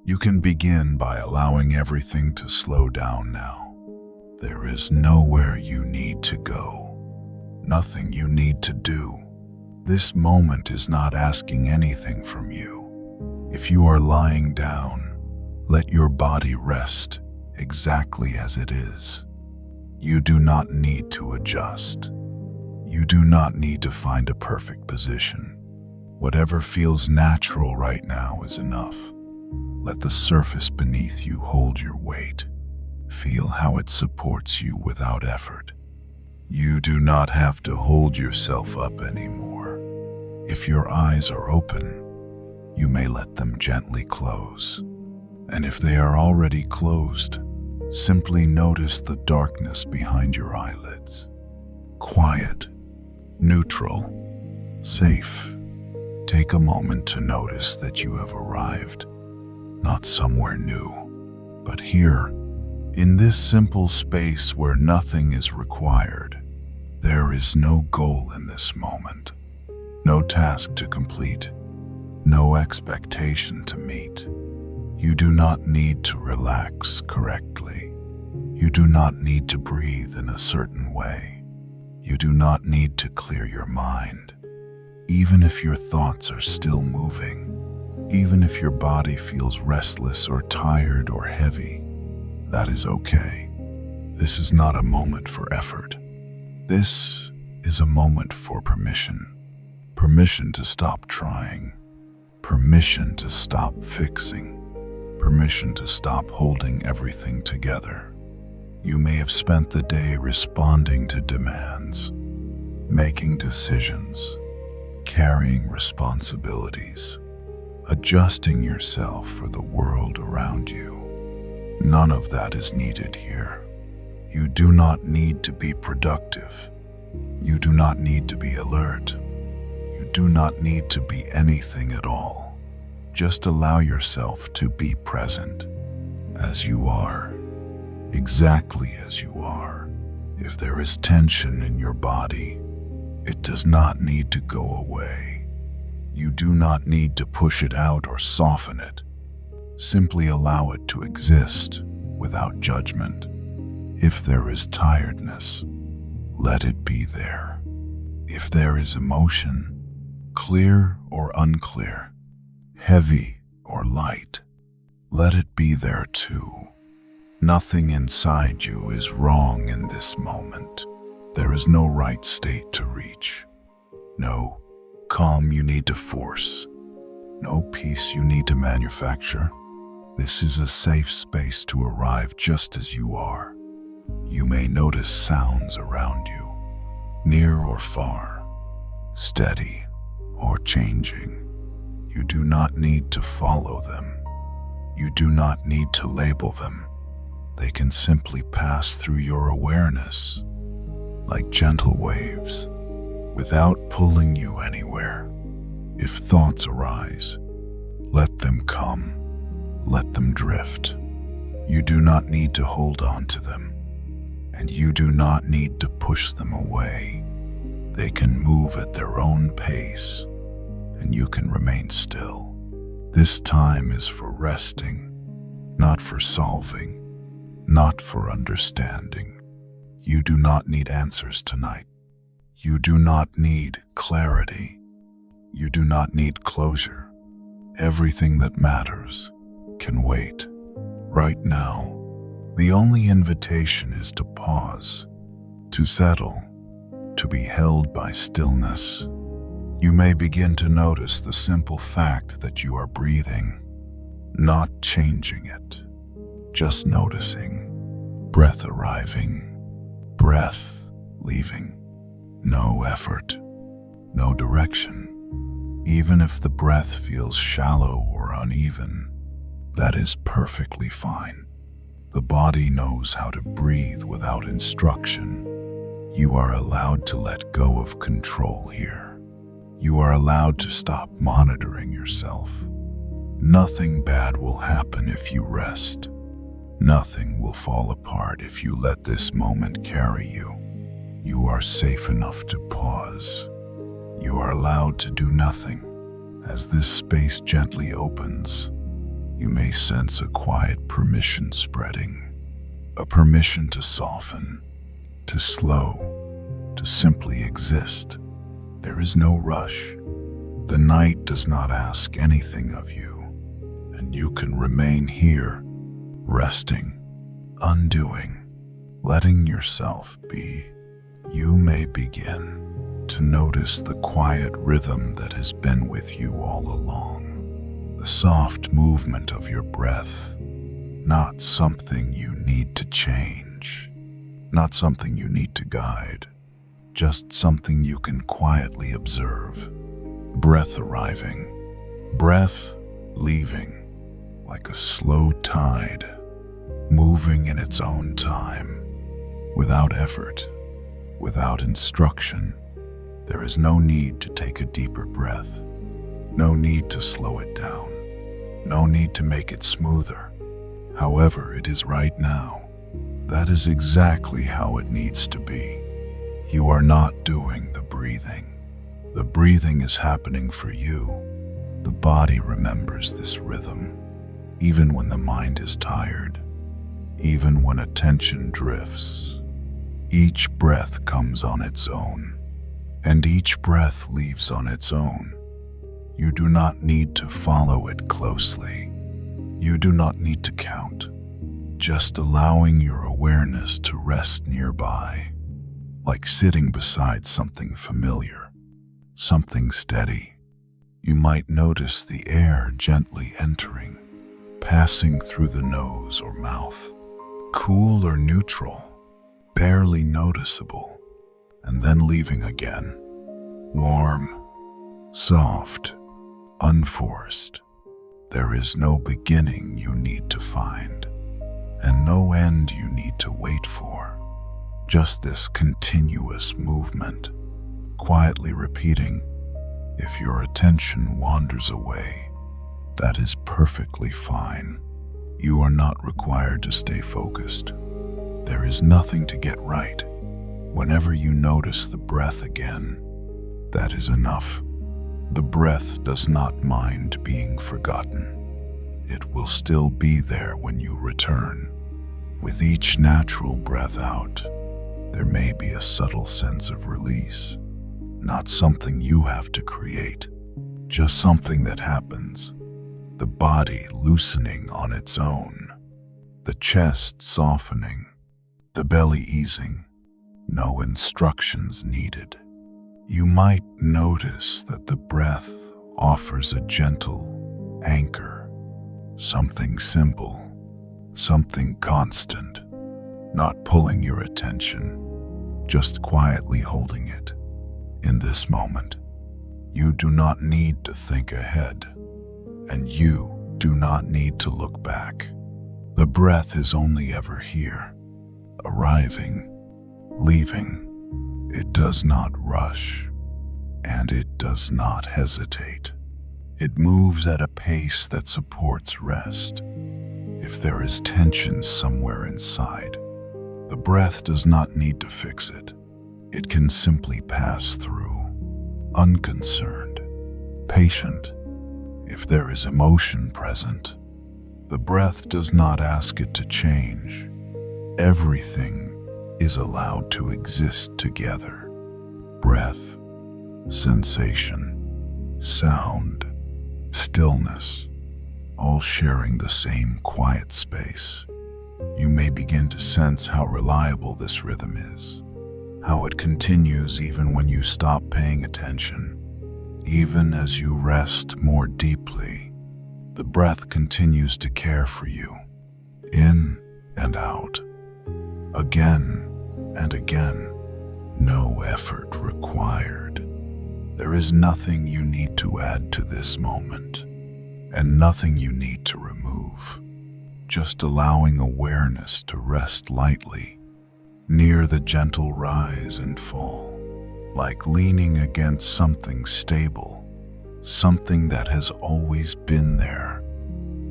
You can begin by allowing everything to slow down now. There is nowhere you need to go, nothing you need to do. This moment is not asking anything from you. If you are lying down, let your body rest exactly as it is. You do not need to adjust. You do not need to find a perfect position. Whatever feels natural right now is enough. Let the surface beneath you hold your weight. Feel how it supports you without effort. You do not have to hold yourself up anymore. If your eyes are open, you may let them gently close. And if they are already closed, simply notice the darkness behind your eyelids. Quiet, neutral, safe. Take a moment to notice that you have arrived, not somewhere new, but here, in this simple space where nothing is required. There is no goal in this moment, no task to complete, no expectation to meet. You do not need to relax correctly. You do not need to breathe in a certain way. You do not need to clear your mind. Even if your thoughts are still moving, even if your body feels restless or tired or heavy, that is okay. This is not a moment for effort. This is a moment for permission. Permission to stop trying. Permission to stop fixing. Permission to stop holding everything together. You may have spent the day responding to demands, making decisions, carrying responsibilities, adjusting yourself for the world around you. None of that is needed here. You do not need to be productive. You do not need to be alert. You do not need to be anything at all. Just allow yourself to be present as you are, exactly as you are. If there is tension in your body, it does not need to go away. You do not need to push it out or soften it. Simply allow it to exist without judgment. If there is tiredness, let it be there. If there is emotion, clear or unclear, heavy or light, let it be there too. Nothing inside you is wrong in this moment. There is no right state to reach, no calm you need to force, no peace you need to manufacture. This is a safe space to arrive just as you are. You may notice sounds around you, near or far, steady or changing. You do not need to follow them. You do not need to label them. They can simply pass through your awareness, like gentle waves, without pulling you anywhere. If thoughts arise, let them come. Let them drift. You do not need to hold on to them, and you do not need to push them away. They can move at their own pace, and you can remain still. This time is for resting, not for solving, not for understanding. You do not need answers tonight. You do not need clarity. You do not need closure. Everything that matters can wait. Right now, the only invitation is to pause, to settle, to be held by stillness. You may begin to notice the simple fact that you are breathing, not changing it, just noticing. Breath arriving, breath leaving. No effort, no direction. Even if the breath feels shallow or uneven, that is perfectly fine. The body knows how to breathe without instruction. You are allowed to let go of control here. You are allowed to stop monitoring yourself. Nothing bad will happen if you rest. Nothing will fall apart if you let this moment carry you. You are safe enough to pause. You are allowed to do nothing. As this space gently opens, you may sense a quiet permission spreading, a permission to soften, to slow, to simply exist. There is no rush. The night does not ask anything of you, and you can remain here, resting, undoing, letting yourself be. You may begin to notice the quiet rhythm that has been with you all along, the soft movement of your breath, not something you need to change, not something you need to guide, just something you can quietly observe. Breath arriving, breath leaving, like a slow tide, moving in its own time, without effort, without instruction. There is no need to take a deeper breath, no need to slow it down, no need to make it smoother. However it is right now, that is exactly how it needs to be. You are not doing the breathing. The breathing is happening for you. The body remembers this rhythm, even when the mind is tired, even when attention drifts. Each breath comes on its own, and each breath leaves on its own. You do not need to follow it closely. You do not need to count, just allowing your awareness to rest nearby, like sitting beside something familiar, something steady. You might notice the air gently entering, passing through the nose or mouth, cool or neutral, barely noticeable, and then leaving again, warm, soft, unforced. There is no beginning you need to find, and no end you need to wait for. Just this continuous movement, quietly repeating. If your attention wanders away, that is perfectly fine. You are not required to stay focused. There is nothing to get right. Whenever you notice the breath again, that is enough. The breath does not mind being forgotten. It will still be there when you return. With each natural breath out, there may be a subtle sense of release, not something you have to create, just something that happens. The body loosening on its own, the chest softening, the belly easing, no instructions needed. You might notice that the breath offers a gentle anchor, something simple, something constant, not pulling your attention, just quietly holding it. In this moment, you do not need to think ahead, and you do not need to look back. The breath is only ever here, arriving, leaving. It does not rush, and it does not hesitate. It moves at a pace that supports rest. If there is tension somewhere inside, the breath does not need to fix it. It can simply pass through, unconcerned, patient. If there is emotion present, the breath does not ask it to change. Everything is allowed to exist together. Breath, sensation, sound, stillness, all sharing the same quiet space. You may begin to sense how reliable this rhythm is, how it continues even when you stop paying attention. Even as you rest more deeply, the breath continues to care for you, in and out, again and again. No effort required. There is nothing you need to add to this moment, and nothing you need to remove. Just allowing awareness to rest lightly, near the gentle rise and fall, like leaning against something stable, something that has always been there.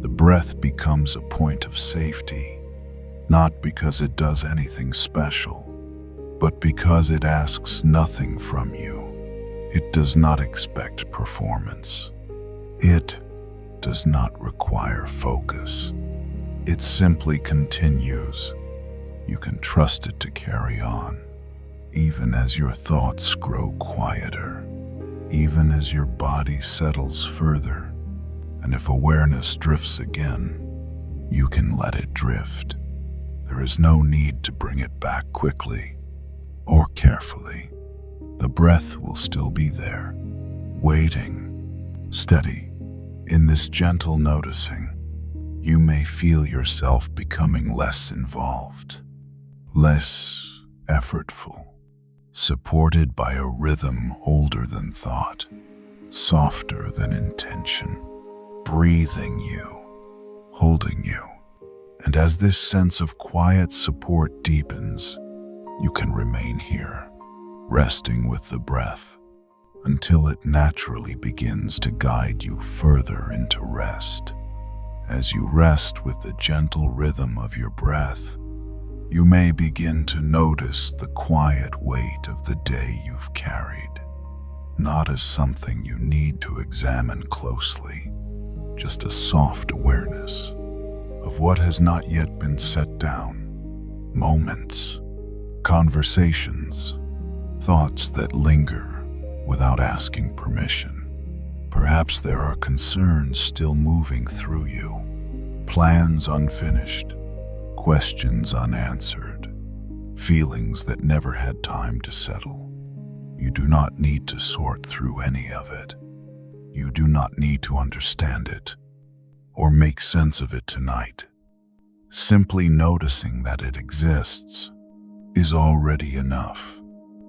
The breath becomes a point of safety, not because it does anything special, but because it asks nothing from you. It does not expect performance. It does not require focus. It simply continues. You can trust it to carry on, even as your thoughts grow quieter, even as your body settles further. And if awareness drifts again, you can let it drift. There is no need to bring it back quickly or carefully. The breath will still be there, waiting, steady. In this gentle noticing, you may feel yourself becoming less involved, less effortful, supported by a rhythm older than thought, softer than intention, breathing you, holding you. And as this sense of quiet support deepens, you can remain here, resting with the breath, until it naturally begins to guide you further into rest. As you rest with the gentle rhythm of your breath, you may begin to notice the quiet weight of the day you've carried, not as something you need to examine closely, just a soft awareness of what has not yet been set down. Moments, conversations, thoughts that linger without asking permission. Perhaps there are concerns still moving through you, plans unfinished, questions unanswered, feelings that never had time to settle. You do not need to sort through any of it. You do not need to understand it or make sense of it tonight. Simply noticing that it exists is already enough.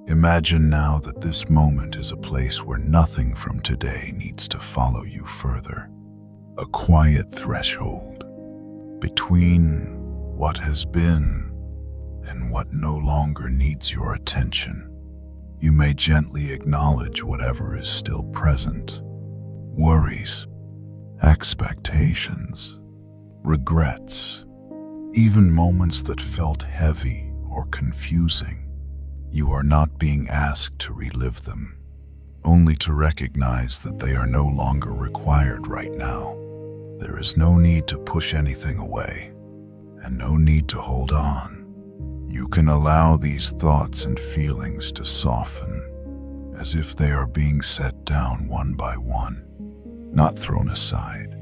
Imagine now that this moment is a place where nothing from today needs to follow you further. A quiet threshold between what has been and what no longer needs your attention. You may gently acknowledge whatever is still present. Worries, expectations, regrets, even moments that felt heavy or confusing. You are not being asked to relive them, only to recognize that they are no longer required right now. There is no need to push anything away, and no need to hold on. You can allow these thoughts and feelings to soften, as if they are being set down one by one, not thrown aside,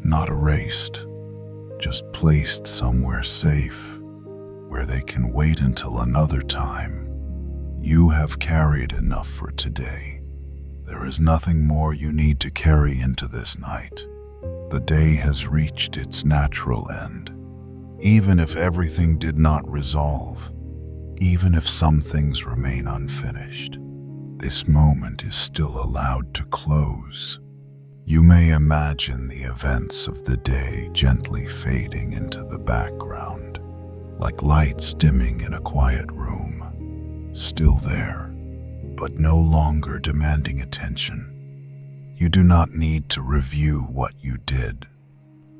not erased, just placed somewhere safe, where they can wait until another time. You have carried enough for today. There is nothing more you need to carry into this night. The day has reached its natural end. Even if everything did not resolve, even if some things remain unfinished, this moment is still allowed to close. You may imagine the events of the day gently fading into the background, like lights dimming in a quiet room. Still there, but no longer demanding attention. You do not need to review what you did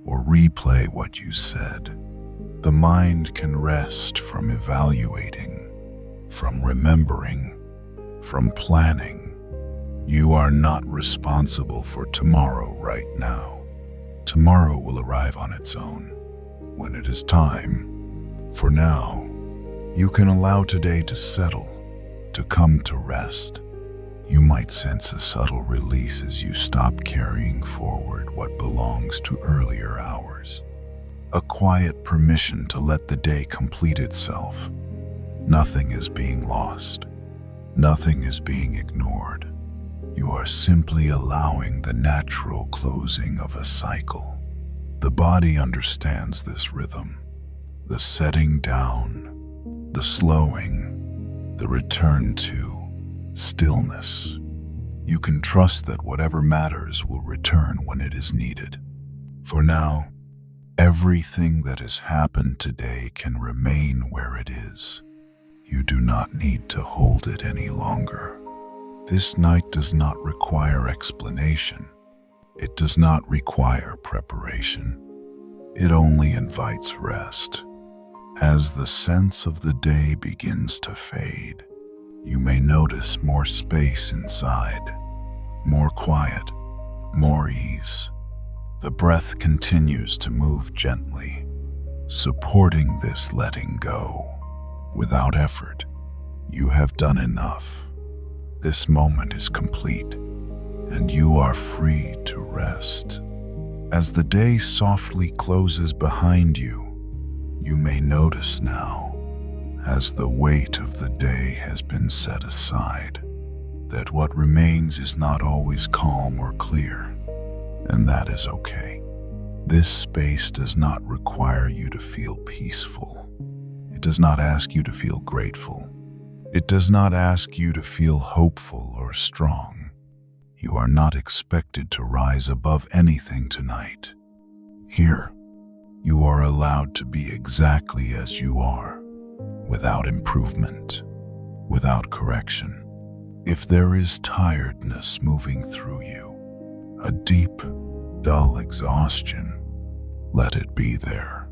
or replay what you said. The mind can rest from evaluating, from remembering, from planning. You are not responsible for tomorrow right now. Tomorrow will arrive on its own, when it is time. For now, you can allow today to settle, to come to rest. You might sense a subtle release as you stop carrying forward what belongs to earlier hours. A quiet permission to let the day complete itself. Nothing is being lost. Nothing is being ignored. You are simply allowing the natural closing of a cycle. The body understands this rhythm, the setting down, the slowing, the return to stillness. You can trust that whatever matters will return when it is needed. For now, everything that has happened today can remain where it is. You do not need to hold it any longer. This night does not require explanation. It does not require preparation. It only invites rest. As the sense of the day begins to fade, you may notice more space inside, more quiet, more ease. The breath continues to move gently, supporting this letting go. Without effort, you have done enough. This moment is complete, and you are free to rest. As the day softly closes behind you, you may notice now, as the weight of the day has been set aside, that what remains is not always calm or clear, and that is okay. This space does not require you to feel peaceful. It does not ask you to feel grateful. It does not ask you to feel hopeful or strong. You are not expected to rise above anything tonight. Here, you are allowed to be exactly as you are, without improvement, without correction. If there is tiredness moving through you, a deep, dull exhaustion, let it be there.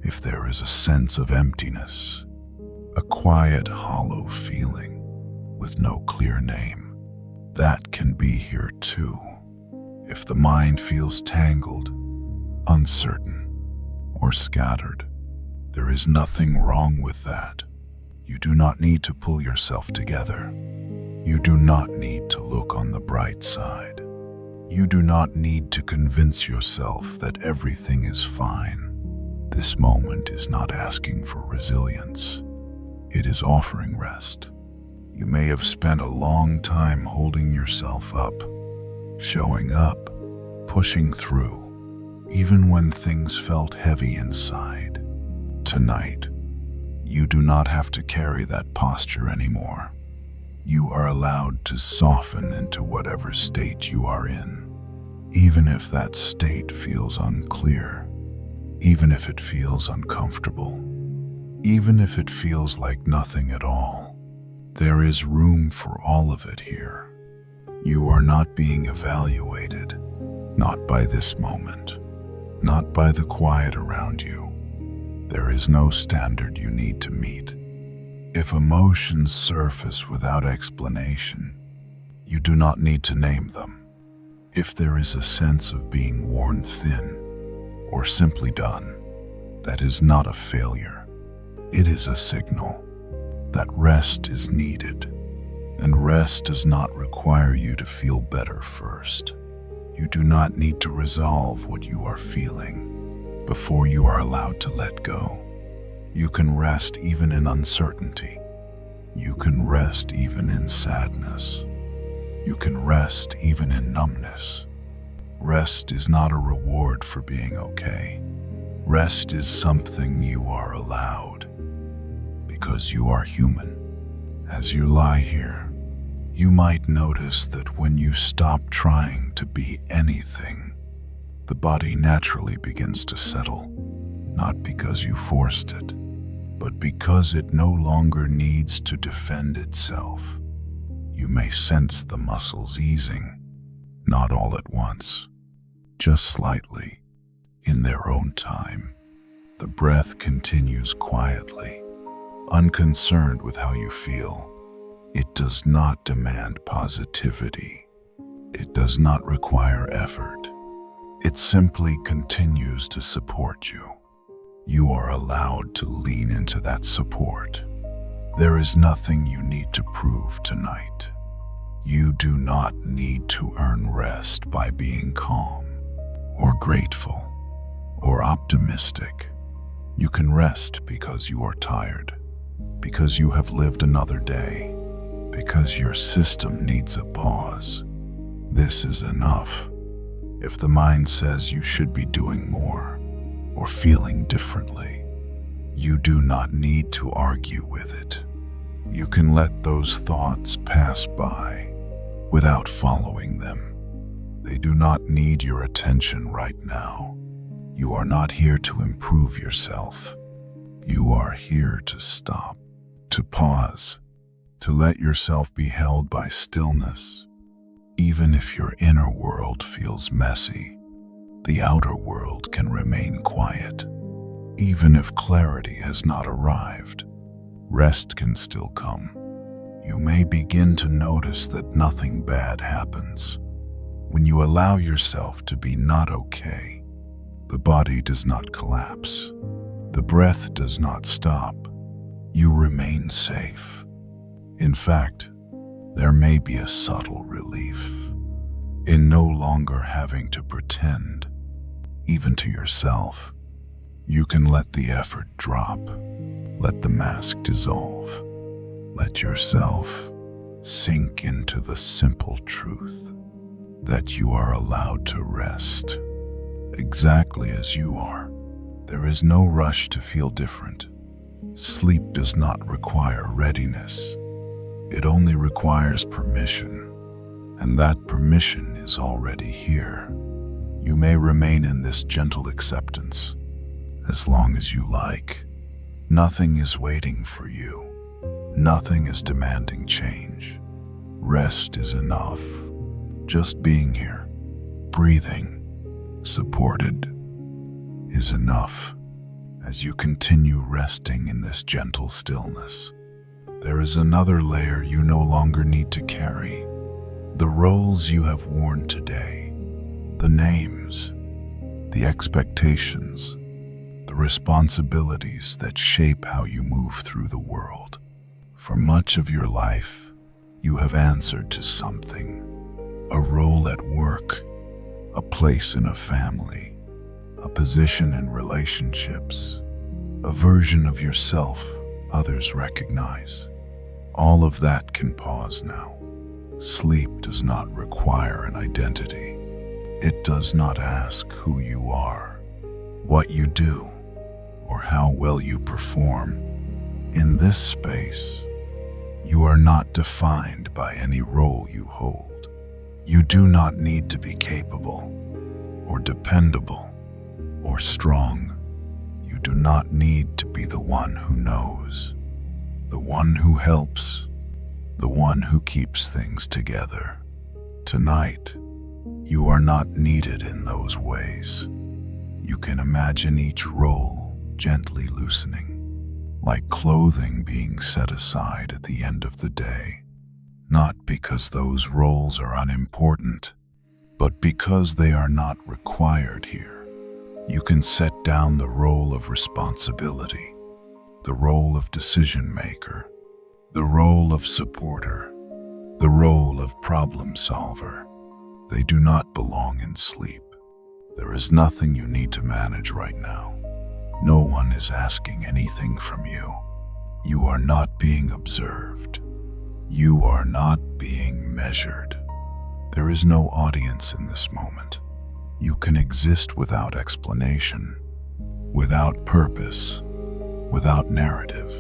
If there is a sense of emptiness, a quiet, hollow feeling with no clear name, that can be here too. If the mind feels tangled, uncertain, or scattered, there is nothing wrong with that. You do not need to pull yourself together. You do not need to look on the bright side. You do not need to convince yourself that everything is fine. This moment is not asking for resilience. It is offering rest. You may have spent a long time holding yourself up, showing up, pushing through, even when things felt heavy inside. Tonight, you do not have to carry that posture anymore. You are allowed to soften into whatever state you are in, even if that state feels unclear, even if it feels uncomfortable, even if it feels like nothing at all. There is room for all of it here. You are not being evaluated, not by this moment, not by the quiet around you. There is no standard you need to meet. If emotions surface without explanation, you do not need to name them. If there is a sense of being worn thin or simply done, that is not a failure. It is a signal that rest is needed, and rest does not require you to feel better first. You do not need to resolve what you are feeling before you are allowed to let go. You can rest even in uncertainty. You can rest even in sadness. You can rest even in numbness. Rest is not a reward for being okay. Rest is something you are allowed because you are human. As you lie here, you might notice that when you stop trying to be anything, the body naturally begins to settle, not because you forced it, but because it no longer needs to defend itself. You may sense the muscles easing, not all at once, just slightly, in their own time. The breath continues quietly, unconcerned with how you feel. It does not demand positivity. It does not require effort. It simply continues to support you. You are allowed to lean into that support. There is nothing you need to prove tonight. You do not need to earn rest by being calm, or grateful, or optimistic. You can rest because you are tired, because you have lived another day, because your system needs a pause. This is enough. If the mind says you should be doing more or feeling differently, you do not need to argue with it. You can let those thoughts pass by without following them. They do not need your attention right now. You are not here to improve yourself. You are here to stop, to pause, to let yourself be held by stillness. Even if your inner world feels messy, the outer world can remain quiet. Even if clarity has not arrived, rest can still come. You may begin to notice that nothing bad happens. When you allow yourself to be not okay, the body does not collapse. The breath does not stop. You remain safe. In fact, there may be a subtle relief in no longer having to pretend, even to yourself. You can let the effort drop, let the mask dissolve, let yourself sink into the simple truth that you are allowed to rest exactly as you are. There is no rush to feel different. Sleep does not require readiness. It only requires permission, and that permission is already here. You may remain in this gentle acceptance as long as you like. Nothing is waiting for you. Nothing is demanding change. Rest is enough. Just being here, breathing, supported, is enough. As you continue resting in this gentle stillness, there is another layer you no longer need to carry. The roles you have worn today, the names, the expectations, the responsibilities that shape how you move through the world. For much of your life, you have answered to something. A role at work, a place in a family, a position in relationships, a version of yourself others recognize. All of that can pause now. Sleep does not require an identity. It does not ask who you are, what you do, or how well you perform. In this space, you are not defined by any role you hold. You do not need to be capable, or dependable, or strong. You do not need to be the one who knows, the one who helps, the one who keeps things together. Tonight, you are not needed in those ways. You can imagine each role gently loosening, like clothing being set aside at the end of the day. Not because those roles are unimportant, but because they are not required here. You can set down the role of responsibility, the role of decision maker, the role of supporter, the role of problem solver. They do not belong in sleep. There is nothing you need to manage right now. No one is asking anything from you. You are not being observed. You are not being measured. There is no audience in this moment. You can exist without explanation, without purpose, without narrative.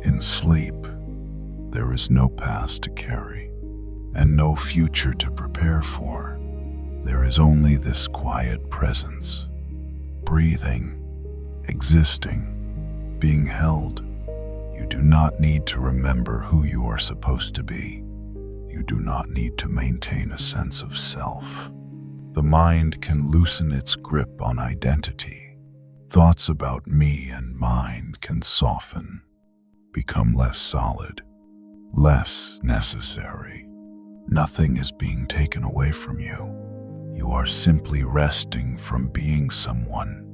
In sleep, there is no past to carry and no future to prepare for. There is only this quiet presence, breathing, existing, being held. You do not need to remember who you are supposed to be. You do not need to maintain a sense of self. The mind can loosen its grip on identity. Thoughts about me and mine can soften, become less solid, less necessary. Nothing is being taken away from you. You are simply resting from being someone.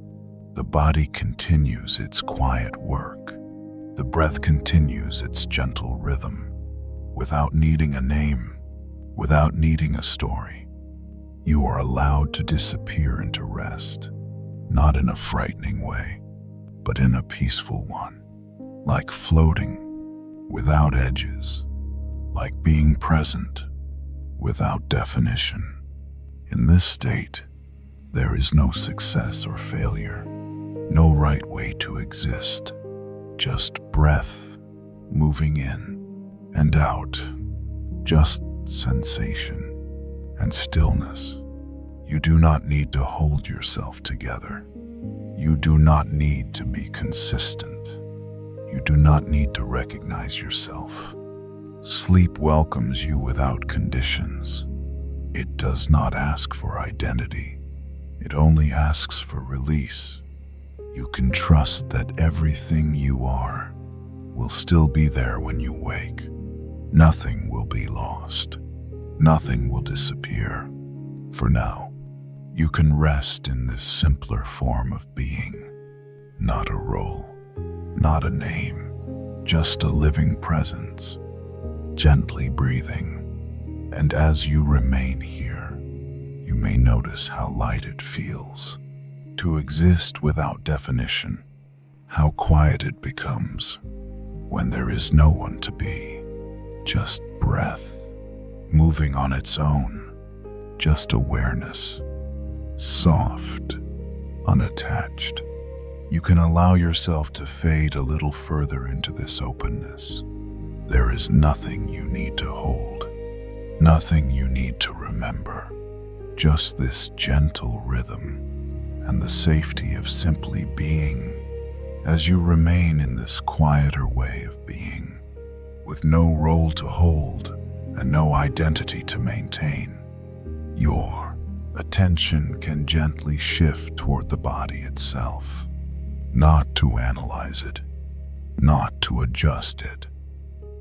The body continues its quiet work. The breath continues its gentle rhythm, without needing a name, without needing a story. You are allowed to disappear into rest, not in a frightening way, but in a peaceful one, like floating without edges, like being present without definition. In this state, there is no success or failure, no right way to exist, just breath moving in and out, just sensation and stillness. You do not need to hold yourself together. You do not need to be consistent. You do not need to recognize yourself. Sleep welcomes you without conditions. It does not ask for identity. It only asks for release. You can trust that everything you are will still be there when you wake. Nothing will be lost. Nothing will disappear. For now, you can rest in this simpler form of being. Not a role, not a name, just a living presence, gently breathing. And as you remain here, you may notice how light it feels to exist without definition, how quiet it becomes when there is no one to be, just breath moving on its own, just awareness, soft, unattached. You can allow yourself to fade a little further into this openness. There is nothing you need to hold, nothing you need to remember, just this gentle rhythm and the safety of simply being as you remain in this quieter way of being, with no role to hold and no identity to maintain. Your attention can gently shift toward the body itself, not to analyze it, not to adjust it,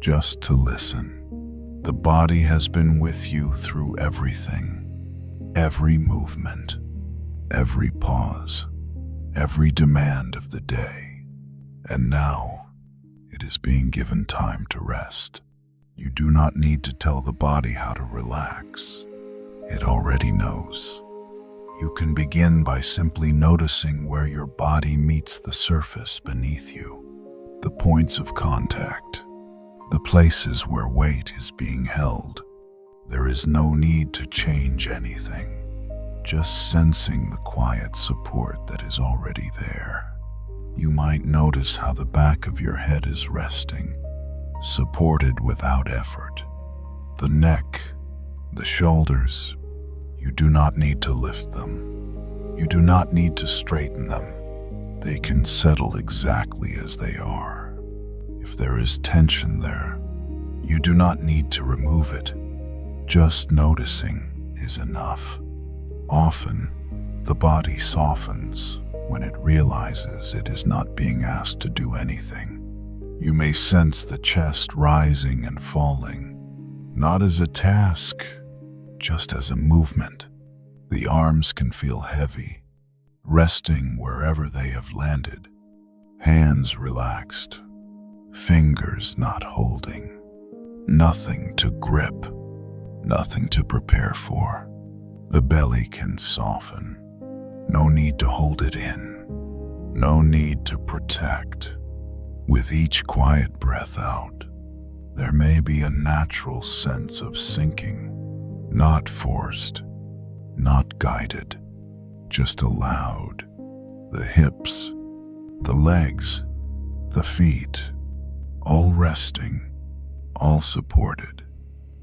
just to listen. The body has been with you through everything, every movement, every pause, every demand of the day. And now, it is being given time to rest. You do not need to tell the body how to relax. It already knows. You can begin by simply noticing where your body meets the surface beneath you, the points of contact, the places where weight is being held. There is no need to change anything, just sensing the quiet support that is already there. You might notice how the back of your head is resting, supported without effort. The neck, the shoulders, you do not need to lift them. You do not need to straighten them. They can settle exactly as they are. If there is tension there, you do not need to remove it. Just noticing is enough. Often, the body softens when it realizes it is not being asked to do anything. You may sense the chest rising and falling, not as a task, just as a movement. The arms can feel heavy, resting wherever they have landed, hands relaxed, fingers not holding, nothing to grip, nothing to prepare for. The belly can soften. No need to hold it in. No need to protect. With each quiet breath out, there may be a natural sense of sinking, not forced, not guided, just allowed. The hips, the legs, the feet, all resting, all supported.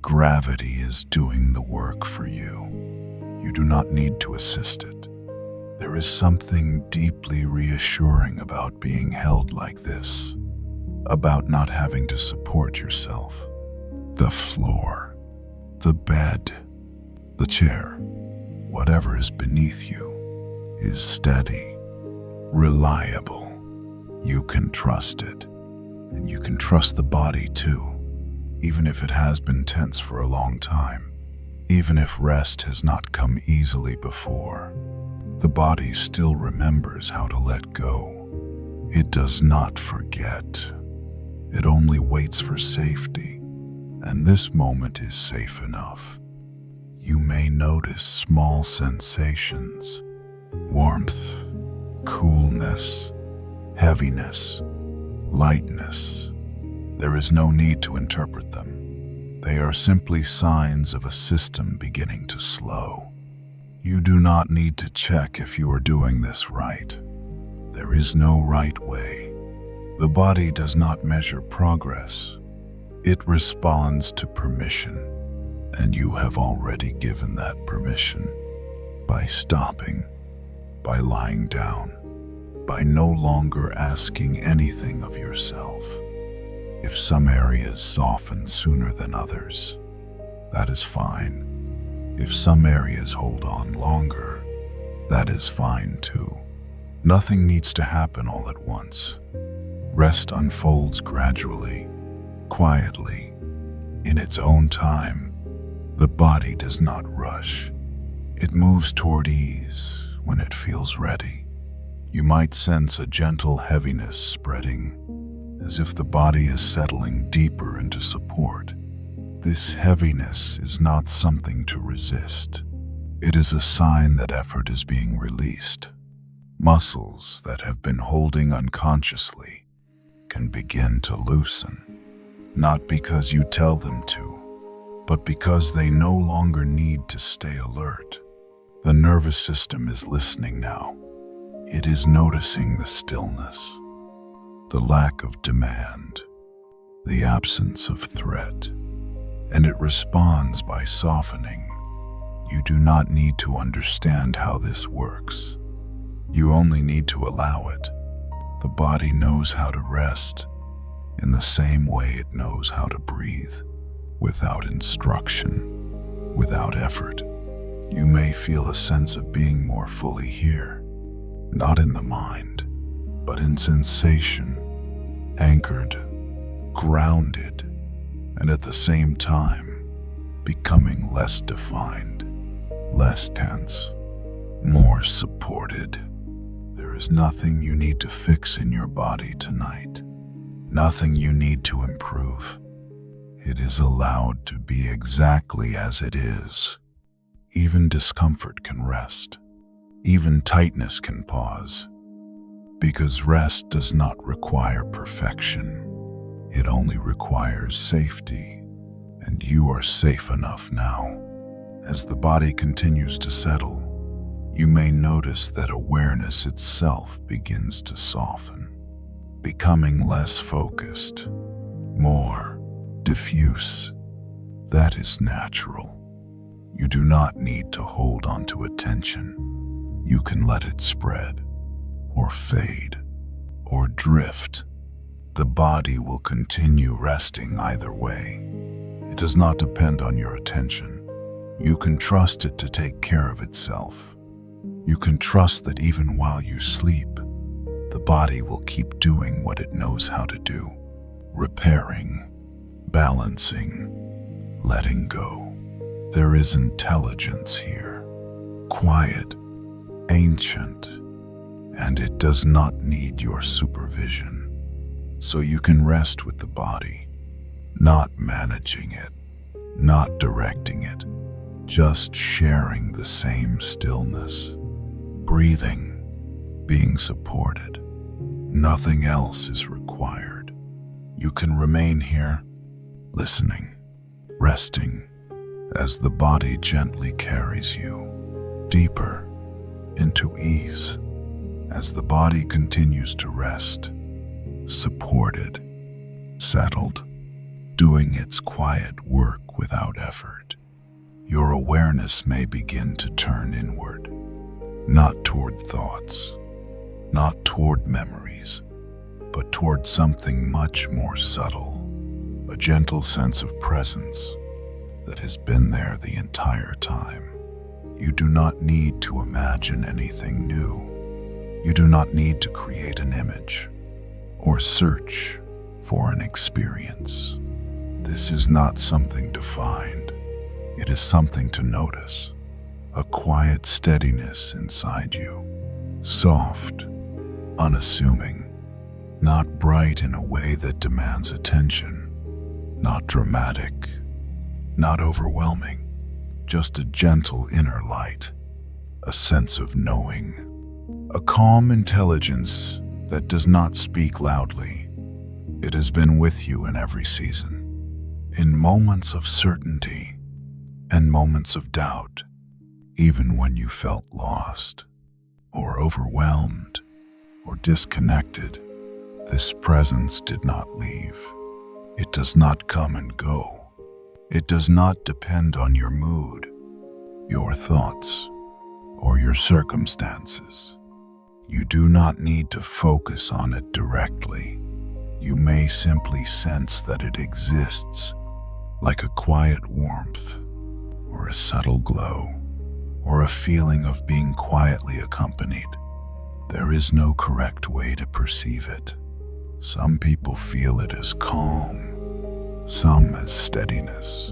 Gravity is doing the work for you. You do not need to assist it. There is something deeply reassuring about being held like this, about not having to support yourself. The floor, the bed, the chair, whatever is beneath you, is steady, reliable. You can trust it, and you can trust the body too, even if it has been tense for a long time, even if rest has not come easily before. The body still remembers how to let go. It does not forget. It only waits for safety, and this moment is safe enough. You may notice small sensations, warmth, coolness, heaviness, lightness. There is no need to interpret them. They are simply signs of a system beginning to slow. You do not need to check if you are doing this right. There is no right way. The body does not measure progress. It responds to permission, and you have already given that permission by stopping, by lying down, by no longer asking anything of yourself. If some areas soften sooner than others, that is fine. If some areas hold on longer, that is fine too. Nothing needs to happen all at once. Rest unfolds gradually, quietly, in its own time. The body does not rush. It moves toward ease when it feels ready. You might sense a gentle heaviness spreading, as if the body is settling deeper into support. This heaviness is not something to resist. It is a sign that effort is being released. Muscles that have been holding unconsciously can begin to loosen, not because you tell them to, but because they no longer need to stay alert. The nervous system is listening now. It is noticing the stillness, the lack of demand, the absence of threat, and it responds by softening. You do not need to understand how this works. You only need to allow it. The body knows how to rest in the same way it knows how to breathe, without instruction, without effort. You may feel a sense of being more fully here, not in the mind, but in sensation, anchored, grounded, and at the same time, becoming less defined, less tense, more supported. There is nothing you need to fix in your body tonight, nothing you need to improve. It is allowed to be exactly as it is. Even discomfort can rest. Even tightness can pause. Because rest does not require perfection. It only requires safety. And you are safe enough now. As the body continues to settle, you may notice that awareness itself begins to soften, becoming less focused, more diffuse. That is natural. You do not need to hold on to attention. You can let it spread, or fade, or drift. The body will continue resting either way. It does not depend on your attention. You can trust it to take care of itself. You can trust that even while you sleep, the body will keep doing what it knows how to do, repairing, balancing, letting go. There is intelligence here, quiet, ancient, and it does not need your supervision. So you can rest with the body, not managing it, not directing it, just sharing the same stillness, breathing, being supported. Nothing else is required. You can remain here, listening, resting, as the body gently carries you deeper into ease, as the body continues to rest, supported, settled, doing its quiet work without effort. Your awareness may begin to turn inward, not toward thoughts, not toward memories, but toward something much more subtle, a gentle sense of presence that has been there the entire time. You do not need to imagine anything new. You do not need to create an image or search for an experience. This is not something to find. It is something to notice, a quiet steadiness inside you, soft, unassuming, not bright in a way that demands attention, not dramatic, not overwhelming, just a gentle inner light, a sense of knowing, a calm intelligence that does not speak loudly. It has been with you in every season, in moments of certainty and moments of doubt, even when you felt lost or overwhelmed or disconnected. This presence did not leave. It does not come and go. It does not depend on your mood, your thoughts, or your circumstances. You do not need to focus on it directly. You may simply sense that it exists, like a quiet warmth, or a subtle glow, or a feeling of being quietly accompanied. There is no correct way to perceive it. Some people feel it as calm, some as steadiness,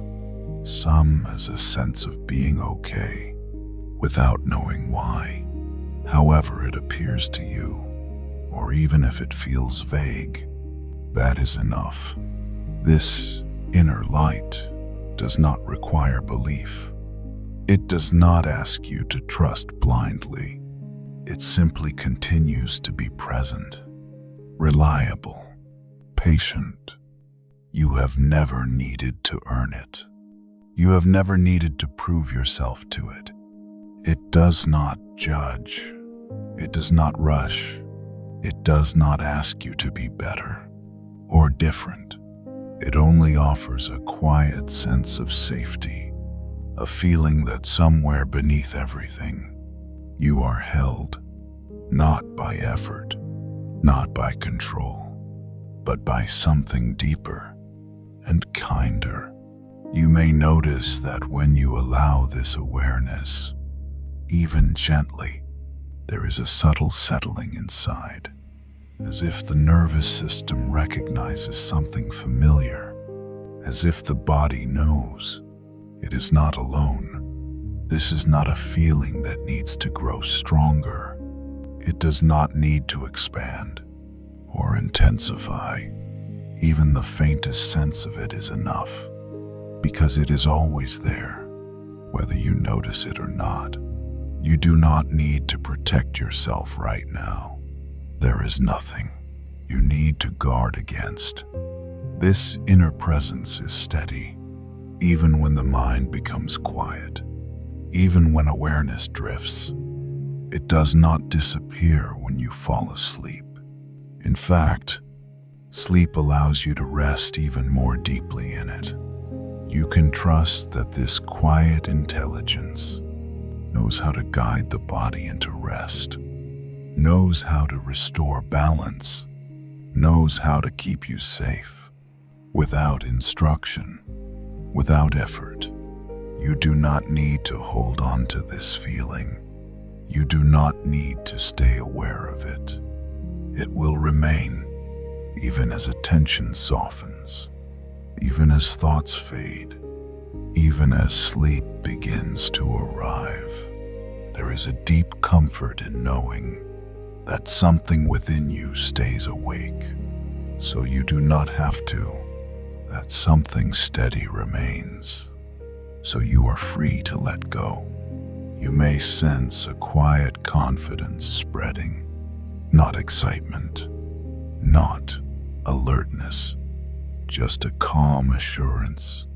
some as a sense of being okay. without knowing why. However it appears to you, or even if it feels vague, that is enough. This inner light does not require belief. It does not ask you to trust blindly. It simply continues to be present, reliable, patient. You have never needed to earn it. You have never needed to prove yourself to it. It does not judge. It does not rush. It does not ask you to be better or different. It only offers a quiet sense of safety, a feeling that somewhere beneath everything, you are held, not by effort, not by control, but by something deeper and kinder. You may notice that when you allow this awareness, even gently, there is a subtle settling inside, as if the nervous system recognizes something familiar, as if the body knows it is not alone. This is not a feeling that needs to grow stronger. It does not need to expand or intensify. Even the faintest sense of it is enough, because it is always there, whether you notice it or not. You do not need to protect yourself right now. There is nothing you need to guard against. This inner presence is steady, even when the mind becomes quiet, even when awareness drifts. It does not disappear when you fall asleep. In fact, sleep allows you to rest even more deeply in it. You can trust that this quiet intelligence knows how to guide the body into rest, knows how to restore balance, knows how to keep you safe. Without instruction, without effort, you do not need to hold on to this feeling. You do not need to stay aware of it. It will remain, even as attention softens, even as thoughts fade, even as sleep begins to arrive. There is a deep comfort in knowing that something within you stays awake, so you do not have to. That something steady remains, so you are free to let go. You may sense a quiet confidence spreading, not excitement, not alertness, just a calm assurance,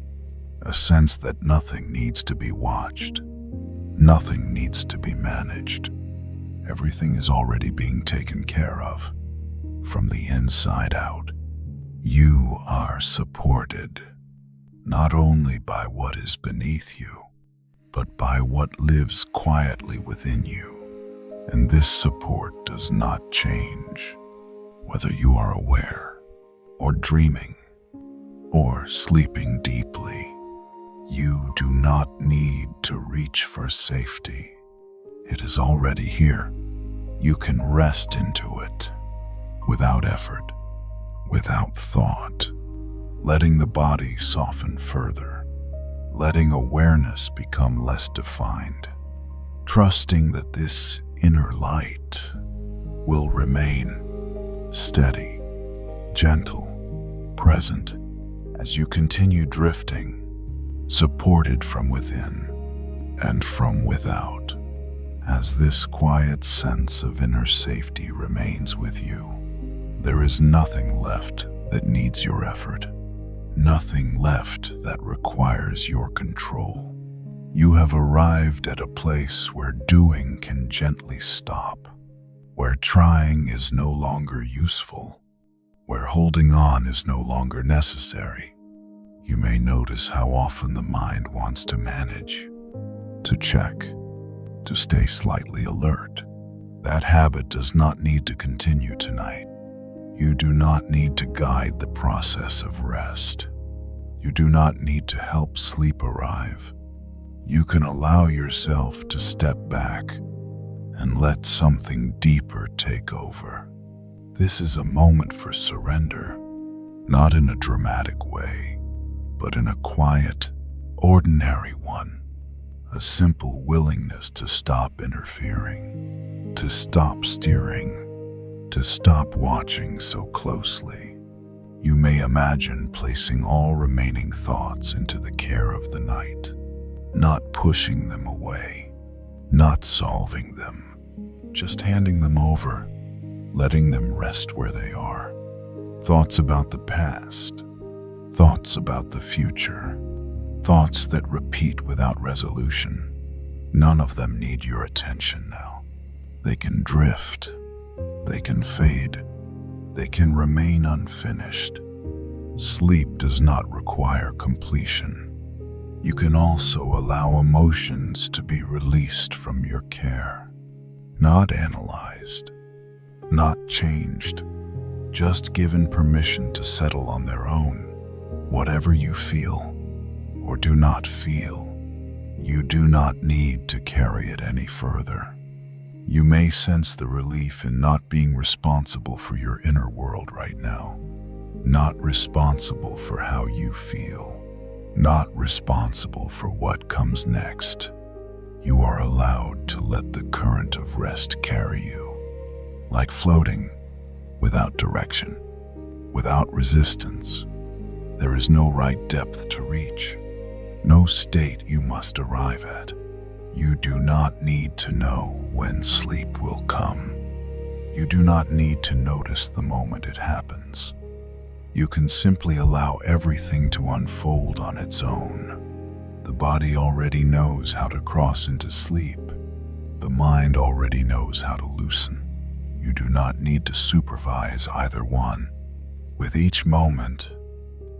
a sense that nothing needs to be watched, nothing needs to be managed. Everything is already being taken care of, from the inside out. You are supported, not only by what is beneath you, but by what lives quietly within you. And this support does not change, whether you are aware, or dreaming, or sleeping deeply. You do not need to reach for safety. It is already here. You can rest into it, without effort, without thought, letting the body soften further, letting awareness become less defined, trusting that this inner light will remain steady, gentle, present, as you continue drifting, supported from within and from without. As this quiet sense of inner safety remains with you, there is nothing left that needs your effort, nothing left that requires your control. You have arrived at a place where doing can gently stop, where trying is no longer useful, where holding on is no longer necessary. You may notice how often the mind wants to manage, to check, to stay slightly alert. That habit does not need to continue tonight. You do not need to guide the process of rest. You do not need to help sleep arrive. You can allow yourself to step back and let something deeper take over. This is a moment for surrender, not in a dramatic way, but in a quiet, ordinary one. a simple willingness to stop interfering, to stop steering, to stop watching so closely. You may imagine placing all remaining thoughts into the care of the night, not pushing them away, not solving them, just handing them over, letting them rest where they are. Thoughts about the past, thoughts about the future, thoughts that repeat without resolution. None of them need your attention now. They can drift, they can fade, they can remain unfinished. Sleep does not require completion. You can also allow emotions to be released from your care, not analyzed, not changed, just given permission to settle on their own. Whatever you feel or do not feel, you do not need to carry it any further. You may sense the relief in not being responsible for your inner world right now, not responsible for how you feel, not responsible for what comes next. You are allowed to let the current of rest carry you, like floating, without direction, without resistance. There is no right depth to reach, no state you must arrive at. You do not need to know when sleep will come. You do not need to notice the moment it happens. You can simply allow everything to unfold on its own. The body already knows how to cross into sleep. The mind already knows how to loosen. You do not need to supervise either one. With each moment,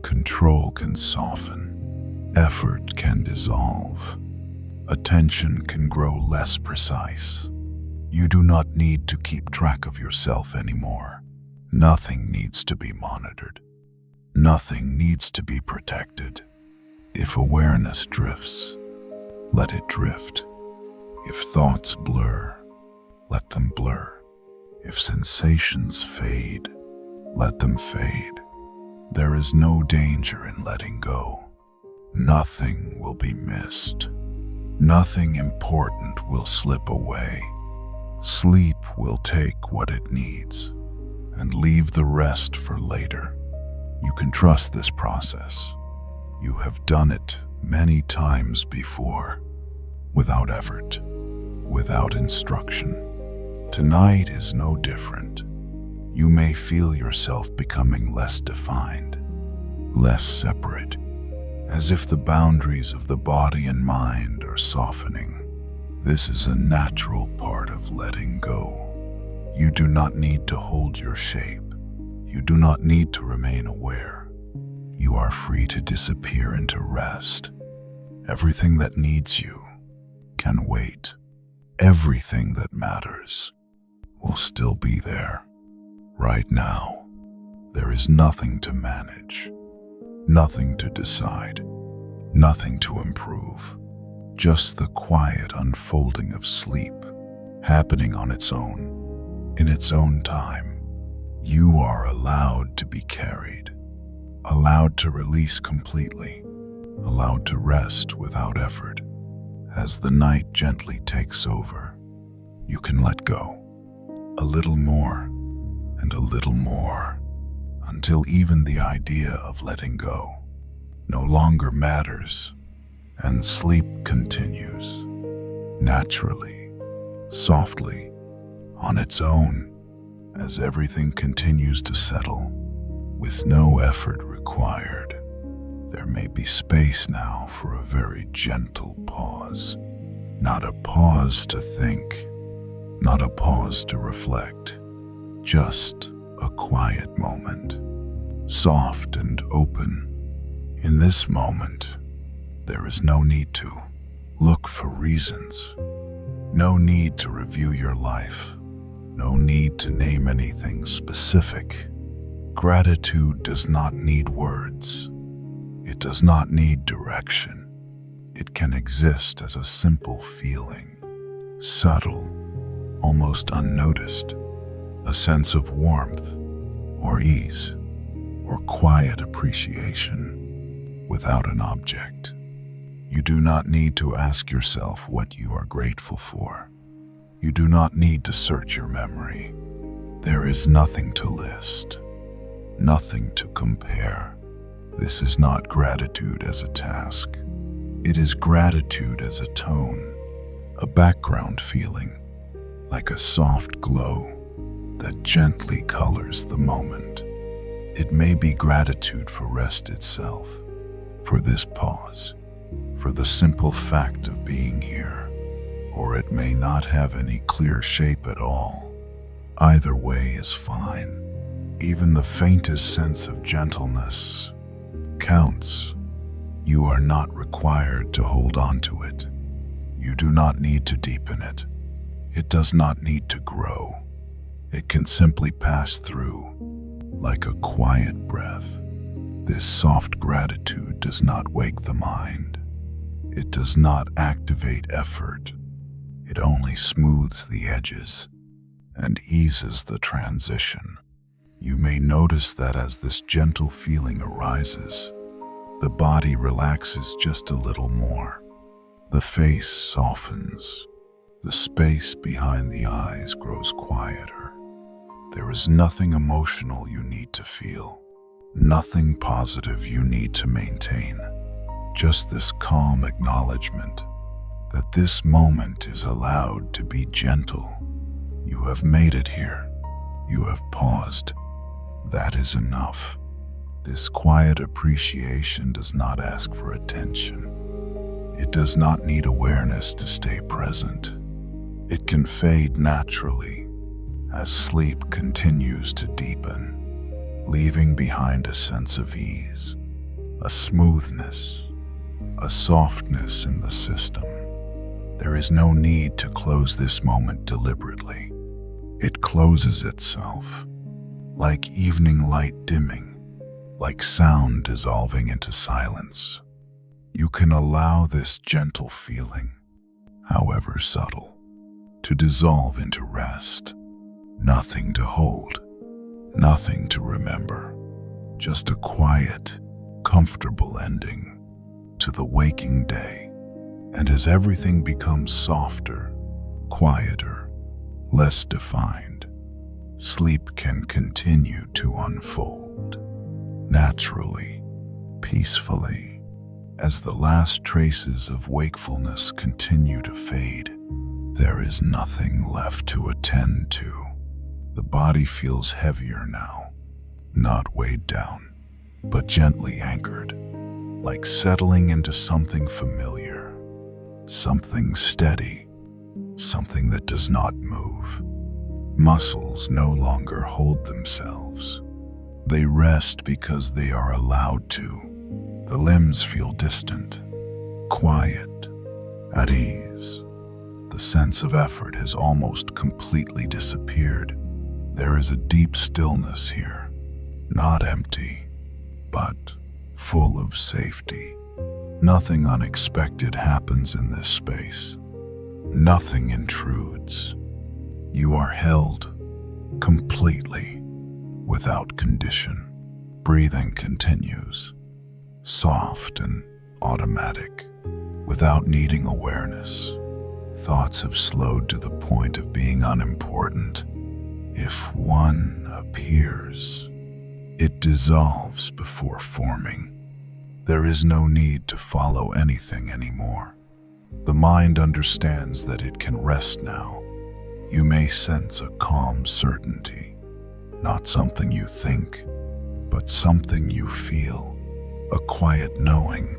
control can soften, effort can dissolve, attention can grow less precise. You do not need to keep track of yourself anymore. Nothing needs to be monitored. Nothing needs to be protected. If awareness drifts, let it drift. If thoughts blur, let them blur. If sensations fade, let them fade. There is no danger in letting go. Nothing will be missed. Nothing important will slip away. Sleep will take what it needs and leave the rest for later. You can trust this process. You have done it many times before, without effort, without instruction. Tonight is no different. You may feel yourself becoming less defined, less separate, as if the boundaries of the body and mind are softening. This is a natural part of letting go. You do not need to hold your shape. You do not need to remain aware. You are free to disappear into rest. Everything that needs you can wait. Everything that matters will still be there. Right now, there is nothing to manage, nothing to decide, nothing to improve. Just the quiet unfolding of sleep, happening on its own, in its own time. You are allowed to be carried, allowed to release completely, allowed to rest without effort. As the night gently takes over, you can let go, a little more and a little more, until even the idea of letting go no longer matters, and sleep continues, naturally, softly, on its own, as everything continues to settle, with no effort required. There may be space now for a very gentle pause, not a pause to think, not a pause to reflect, just a quiet moment, soft and open. In this moment, there is no need to look for reasons, no need to review your life, no need to name anything specific. Gratitude does not need words. It does not need direction. It can exist as a simple feeling, subtle, almost unnoticed, a sense of warmth or ease or quiet appreciation without an object. You do not need to ask yourself what you are grateful for. You do not need to search your memory. There is nothing to list, nothing to compare. This is not gratitude as a task. It is gratitude as a tone, a background feeling, like a soft glow that gently colors the moment. It may be gratitude for rest itself, for this pause, for the simple fact of being here, or it may not have any clear shape at all. Either way is fine. Even the faintest sense of gentleness counts. You are not required to hold on to it. You do not need to deepen it. It does not need to grow. It can simply pass through, like a quiet breath. This soft gratitude does not wake the mind. It does not activate effort. It only smooths the edges and eases the transition. You may notice that as this gentle feeling arises, the body relaxes just a little more. The face softens. The space behind the eyes grows quieter. There is nothing emotional you need to feel, nothing positive you need to maintain. Just this calm acknowledgement that this moment is allowed to be gentle. You have made it here. You have paused. That is enough. This quiet appreciation does not ask for attention. It does not need awareness to stay present. It can fade naturally as sleep continues to deepen, leaving behind a sense of ease, a smoothness, a softness in the system. There is no need to close this moment deliberately. It closes itself, like evening light dimming, like sound dissolving into silence. You can allow this gentle feeling, however subtle, to dissolve into rest. Nothing to hold, nothing to remember, just a quiet, comfortable ending to the waking day. And as everything becomes softer, quieter, less defined, sleep can continue to unfold naturally, peacefully. As the last traces of wakefulness continue to fade, there is nothing left to attend to. The body feels heavier now, not weighed down, but gently anchored, like settling into something familiar, something steady, something that does not move. Muscles no longer hold themselves. They rest because they are allowed to. The limbs feel distant, quiet, at ease. The sense of effort has almost completely disappeared. There is a deep stillness here, not empty, but full of safety. Nothing unexpected happens in this space. Nothing intrudes. You are held completely, without condition. Breathing continues, soft and automatic, without needing awareness. Thoughts have slowed to the point of being unimportant. If one appears, it dissolves before forming. There is no need to follow anything anymore. The mind understands that it can rest now. You may sense a calm certainty, not something you think, but something you feel, a quiet knowing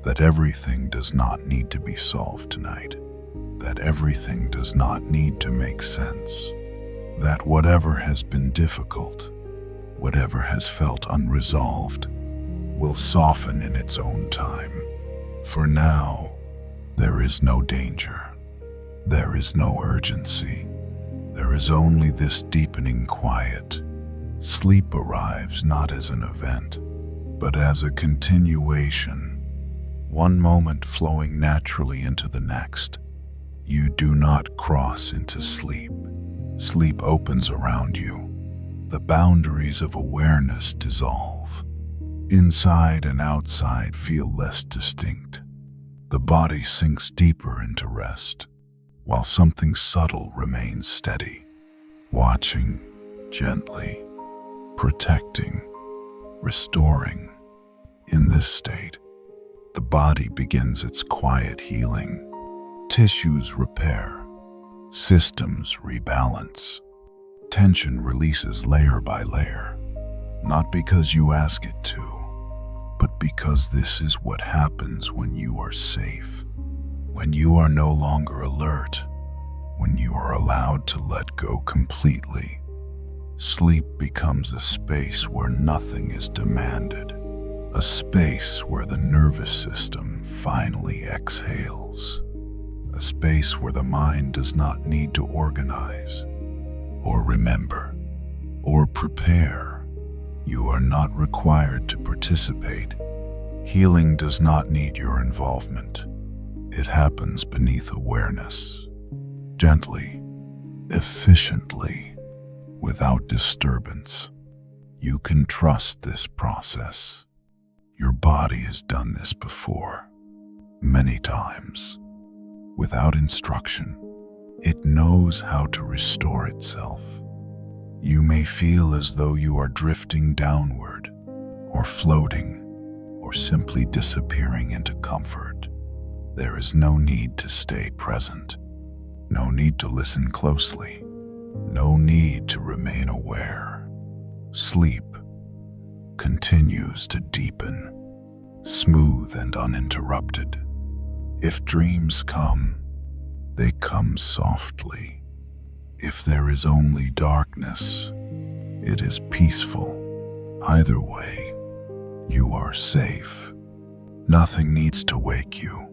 that everything does not need to be solved tonight, that everything does not need to make sense, that whatever has been difficult, whatever has felt unresolved, will soften in its own time. For now, there is no danger. There is no urgency. There is only this deepening quiet. Sleep arrives not as an event, but as a continuation, one moment flowing naturally into the next. You do not cross into sleep. Sleep opens around you. The boundaries of awareness dissolve. Inside and outside feel less distinct. The body sinks deeper into rest, while something subtle remains steady, watching, gently, protecting, restoring. In this state, the body begins its quiet healing. Tissues repair, systems rebalance, tension releases layer by layer, not because you ask it to, but because this is what happens when you are safe, when you are no longer alert, when you are allowed to let go completely. Sleep becomes a space where nothing is demanded, a space where the nervous system finally exhales, a space where the mind does not need to organize, or remember, or prepare. You are not required to participate. Healing does not need your involvement. It happens beneath awareness, gently, efficiently, without disturbance. You can trust this process. Your body has done this before, many times. Without instruction, it knows how to restore itself. You may feel as though you are drifting downward, or floating, or simply disappearing into comfort. There is no need to stay present, no need to listen closely, no need to remain aware. Sleep continues to deepen, smooth and uninterrupted. If dreams come, they come softly. If there is only darkness, it is peaceful. Either way, you are safe. Nothing needs to wake you.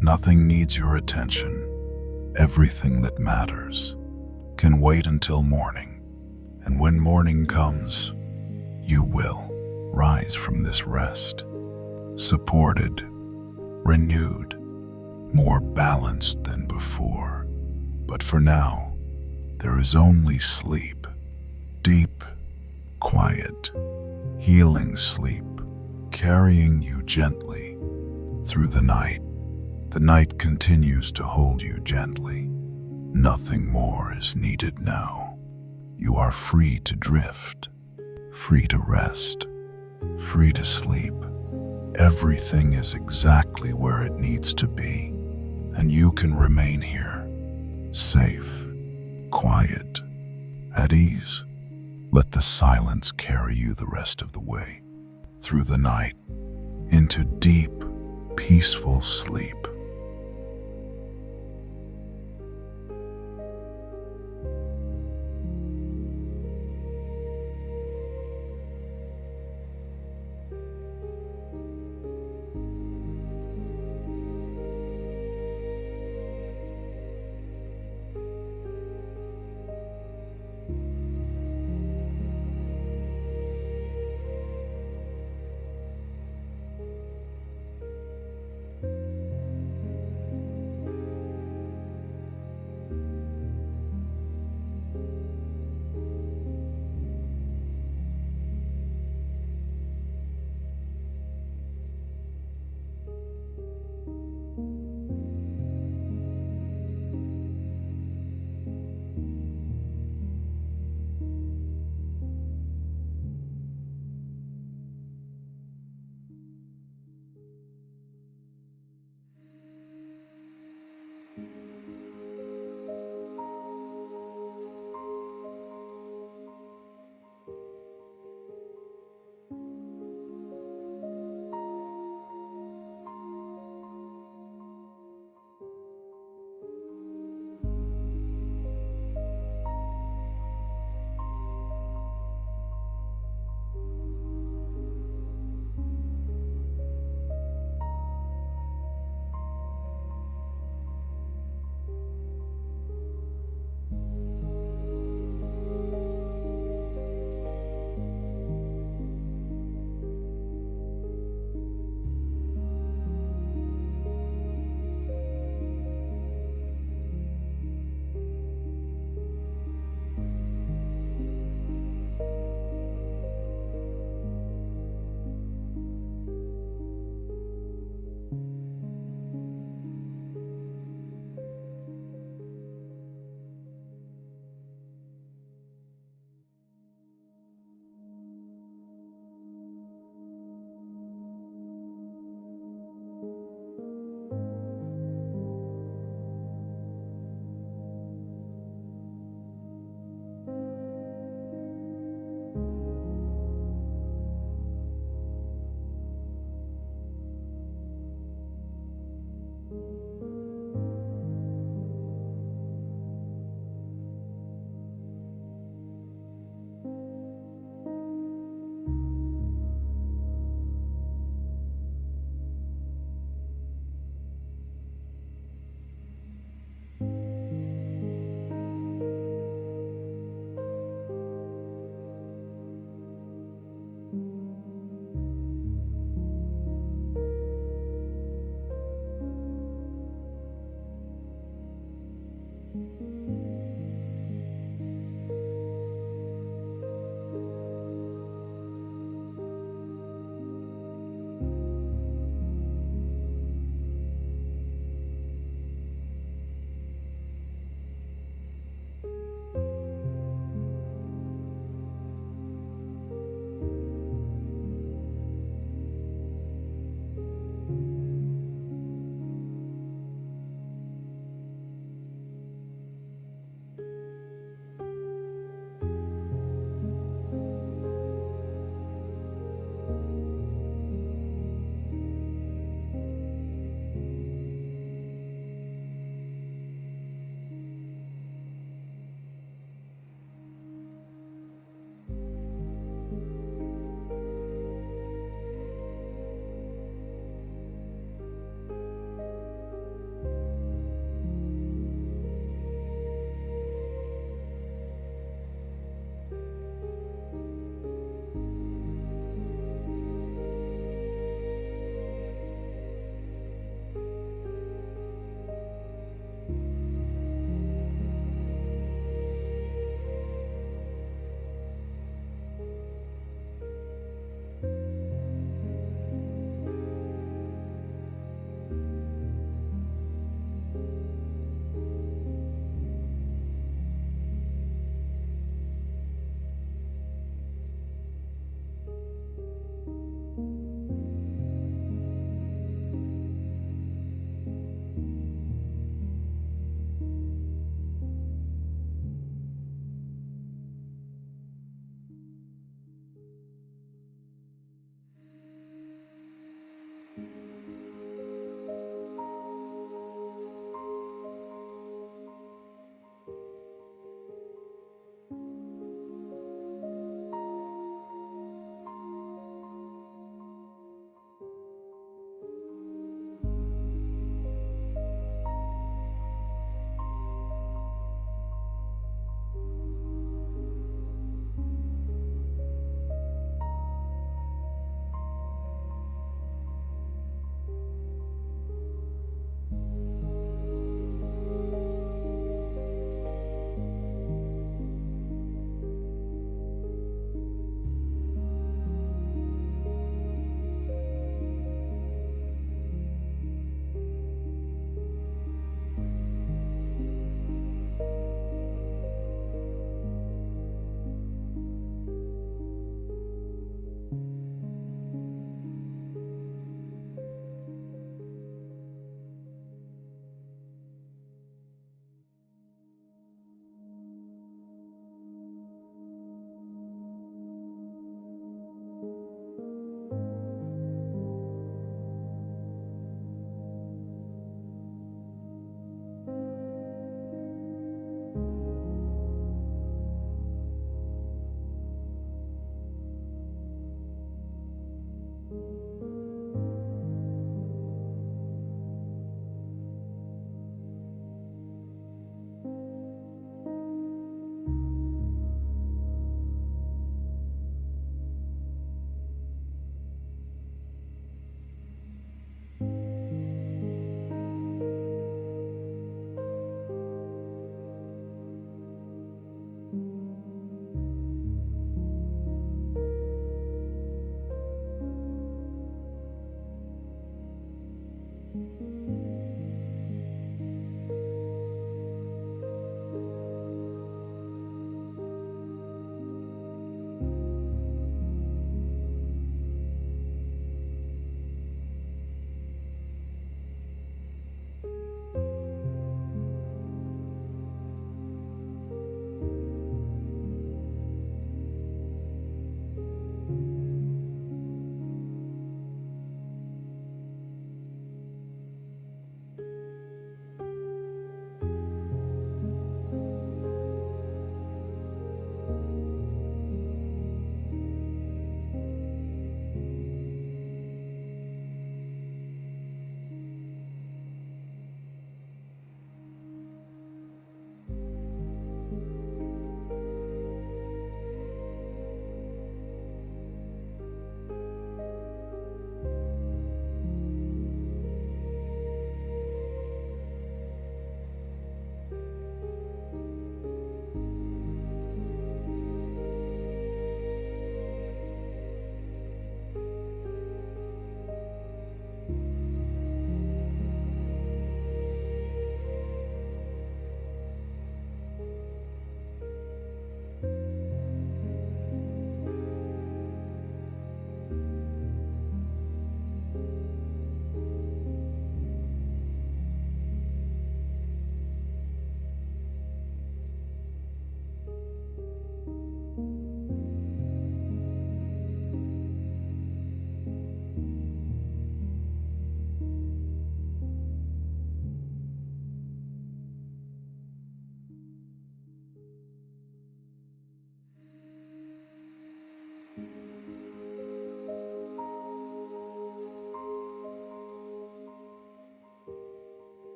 Nothing needs your attention. Everything that matters can wait until morning. And when morning comes, you will rise from this rest, supported, renewed, more balanced than before. But for now, there is only sleep. Deep, quiet, healing sleep, carrying you gently through the night. The night continues to hold you gently. Nothing more is needed now. You are free to drift, free to rest, free to sleep. Everything is exactly where it needs to be, and you can remain here, safe, quiet, at ease. Let the silence carry you the rest of the way, through the night, into deep, peaceful sleep.